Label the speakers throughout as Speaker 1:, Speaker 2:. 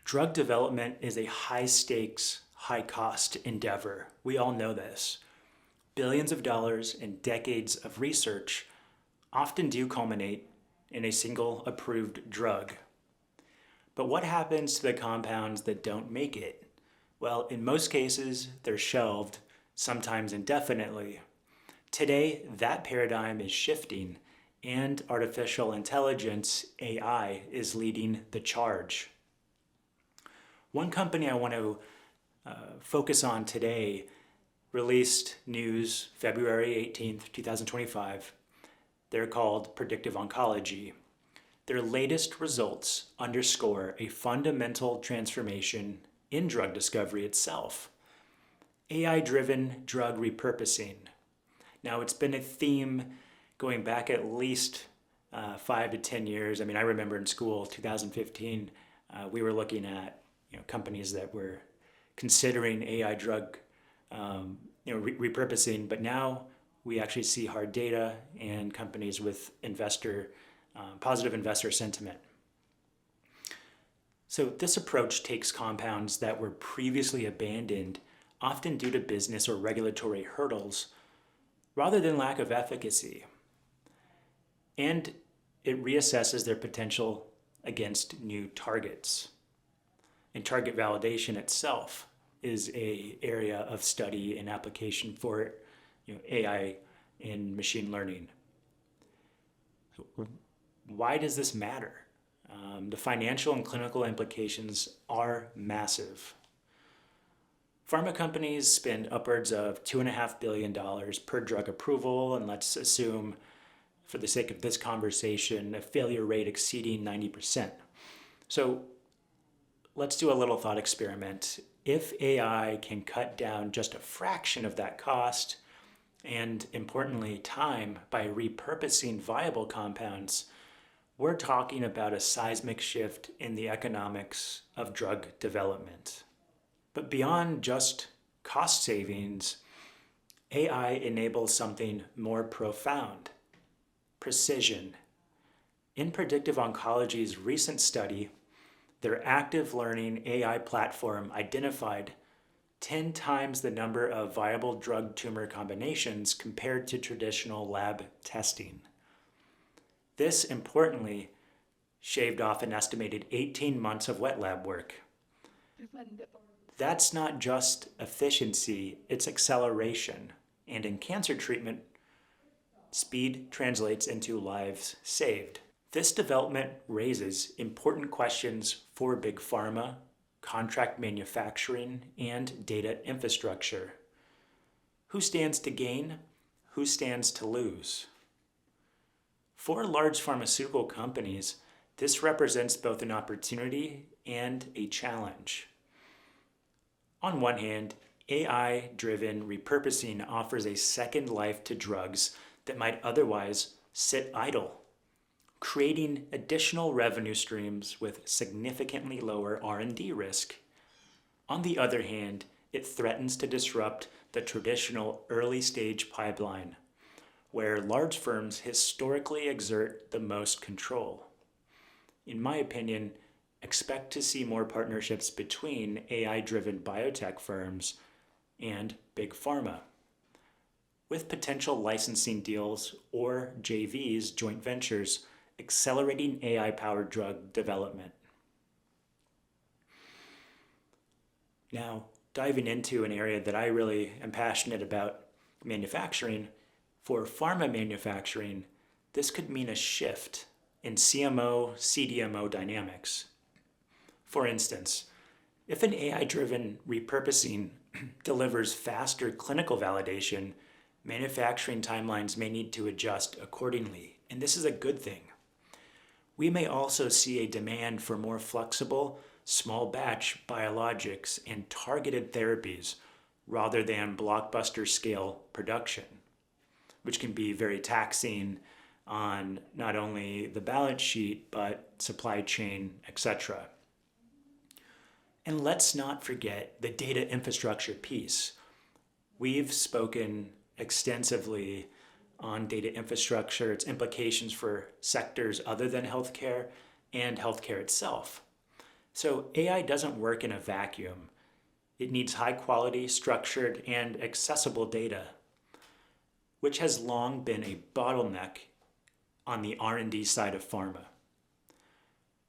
Speaker 1: Drug development is a high-stakes, high-cost endeavor. We all know this. Billions of dollars and decades of research often do culminate in a single approved drug. But what happens to the compounds that don't make it? Well, in most cases, they're shelved, sometimes indefinitely. Today, that paradigm is shifting, and artificial intelligence, AI, is leading the charge. One company I want to focus on today released news February 18th, 2025. They're called Predictive Oncology. Their latest results underscore a fundamental transformation in drug discovery itself. AI-driven drug repurposing. Now, it's been a theme going back at least 5 to 10 years. I mean, I remember in school, 2015, we were looking at companies that were considering AI drug repurposing, but now we actually see hard data and companies with positive investor sentiment. So this approach takes compounds that were previously abandoned, often due to business or regulatory hurdles, rather than lack of efficacy. And it reassesses their potential against new targets. And target validation itself is an area of study and application for AI and machine learning. Why does this matter? The financial and clinical implications are massive. Pharma companies spend upwards of $2.5 billion per drug approval, and let's assume, for the sake of this conversation, a failure rate exceeding 90%. So let's do a little thought experiment. If AI can cut down just a fraction of that cost, and importantly, time, by repurposing viable compounds, we're talking about a seismic shift in the economics of drug development. But beyond just cost savings, AI enables something more profound: precision. In Predictive Oncology's recent study, their active learning AI platform identified 10 times the number of viable drug-tumor combinations compared to traditional lab testing. This, importantly, shaved off an estimated 18 months of wet lab work. That's not just efficiency, it's acceleration. And in cancer treatment, speed translates into lives saved. This development raises important questions for big pharma, contract manufacturing, and data infrastructure. Who stands to gain? Who stands to lose? For large pharmaceutical companies, this represents both an opportunity and a challenge. On one hand, AI-driven repurposing offers a second life to drugs that might otherwise sit idle, creating additional revenue streams with significantly lower R&D risk. On the other hand, it threatens to disrupt the traditional early-stage pipeline, where large firms historically exert the most control. In my opinion, expect to see more partnerships between AI-driven biotech firms and big pharma, with potential licensing deals or JVs, joint ventures, accelerating AI-powered drug development. Now, diving into an area that I really am passionate about, manufacturing. For pharma manufacturing, this could mean a shift in CMO, CDMO dynamics. For instance, if an AI-driven repurposing delivers faster clinical validation, manufacturing timelines may need to adjust accordingly, and this is a good thing. We may also see a demand for more flexible, small batch biologics and targeted therapies rather than blockbuster scale production, which can be very taxing on not only the balance sheet, but supply chain, etc. And let's not forget the data infrastructure piece. We've spoken extensively on data infrastructure, its implications for sectors other than healthcare and healthcare itself. So AI doesn't work in a vacuum. It needs high quality, structured, and accessible data, which has long been a bottleneck on the R&D side of pharma.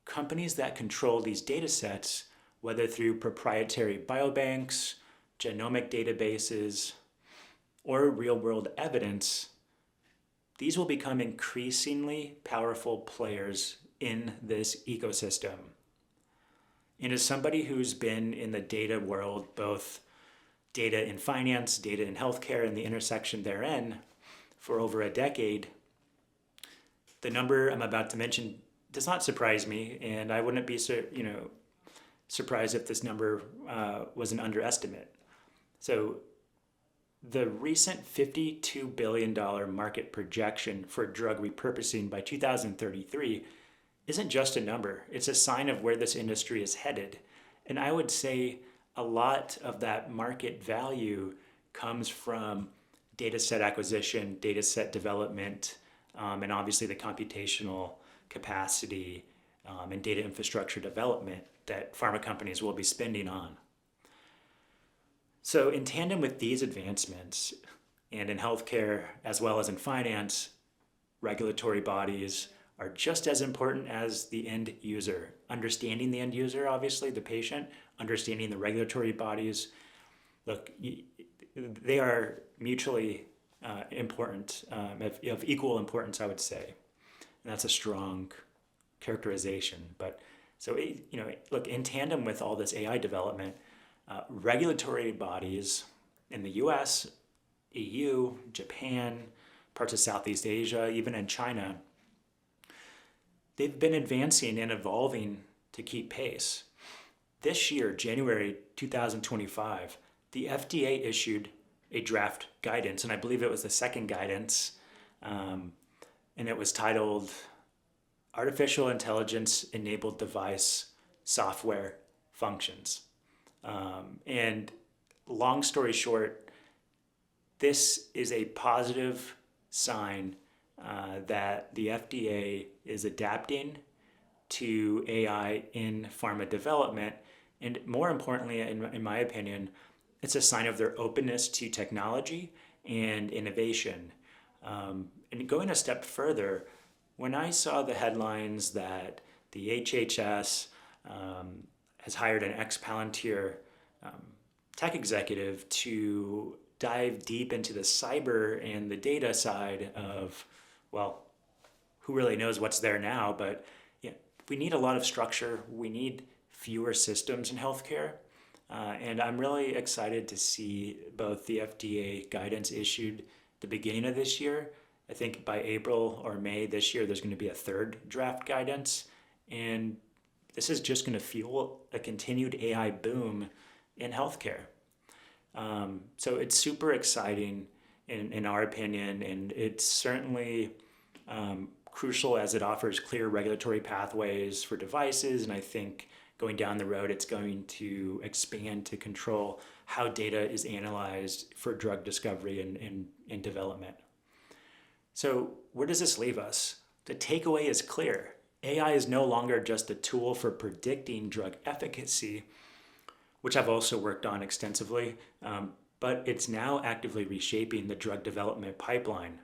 Speaker 1: Companies that control these data sets, whether through proprietary biobanks, genomic databases, or real-world evidence, these will become increasingly powerful players in this ecosystem. And as somebody who's been in the data world, both data in finance, data in healthcare, and the intersection therein for over a decade, the number I'm about to mention does not surprise me, and I wouldn't be surprised if this number was an underestimate. So the recent $52 billion market projection for drug repurposing by 2033 isn't just a number. It's a sign of where this industry is headed. And I would say a lot of that market value comes from data set acquisition, data set development, and obviously the computational capacity and data infrastructure development that pharma companies will be spending on. So in tandem with these advancements, and in healthcare as well as in finance, regulatory bodies are just as important as the end user. Understanding the end user, obviously, the patient, understanding the regulatory bodies. Look, they are mutually important, of equal importance, I would say. And that's a strong characterization. But so, look, in tandem with all this AI development, regulatory bodies in the US, EU, Japan, parts of Southeast Asia, even in China, they've been advancing and evolving to keep pace. This year, January 2025, the FDA issued a draft guidance, and I believe it was the second guidance, and it was titled Artificial Intelligence Enabled Device Software Functions. And long story short, this is a positive sign that the FDA is adapting to AI in pharma development. And more importantly, in my opinion, it's a sign of their openness to technology and innovation. And going a step further, when I saw the headlines that the HHS has hired an ex-Palantir tech executive to dive deep into the cyber and the data side of, well, who really knows what's there now, but we need a lot of structure. We need fewer systems in healthcare. And I'm really excited to see both the FDA guidance issued the beginning of this year. I think by April or May this year, there's going to be a third draft guidance. And this is just going to fuel a continued AI boom in healthcare. So it's super exciting in our opinion, and it's certainly crucial as it offers clear regulatory pathways for devices. And I think going down the road, it's going to expand to control how data is analyzed for drug discovery and development. So where does this leave us? The takeaway is clear. AI is no longer just a tool for predicting drug efficacy, which I've also worked on extensively, but it's now actively reshaping the drug development pipeline.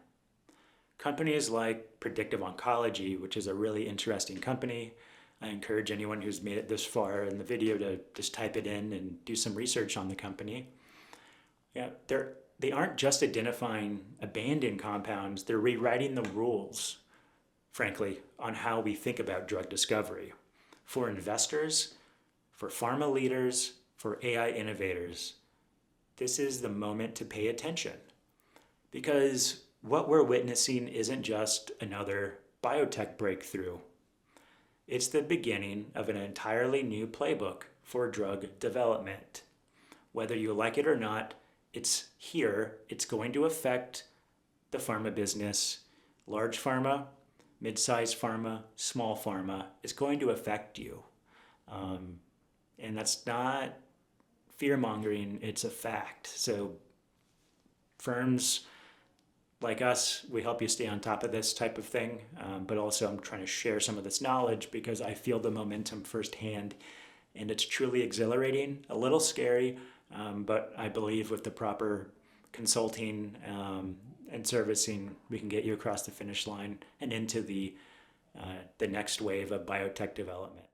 Speaker 1: Companies like Predictive Oncology, which is a really interesting company, I encourage anyone who's made it this far in the video to just type it in and do some research on the company. They aren't just identifying abandoned compounds, they're rewriting the rules, frankly, on how we think about drug discovery. For investors, for pharma leaders, for AI innovators, this is the moment to pay attention. Because what we're witnessing isn't just another biotech breakthrough. It's the beginning of an entirely new playbook for drug development. Whether you like it or not, it's here. It's going to affect the pharma business. Large pharma, mid-sized pharma, small pharma is going to affect you. And that's not fear-mongering, it's a fact. So firms like us, we help you stay on top of this type of thing, but also I'm trying to share some of this knowledge because I feel the momentum firsthand and it's truly exhilarating, a little scary, but I believe with the proper consulting and servicing, we can get you across the finish line and into the next wave of biotech development.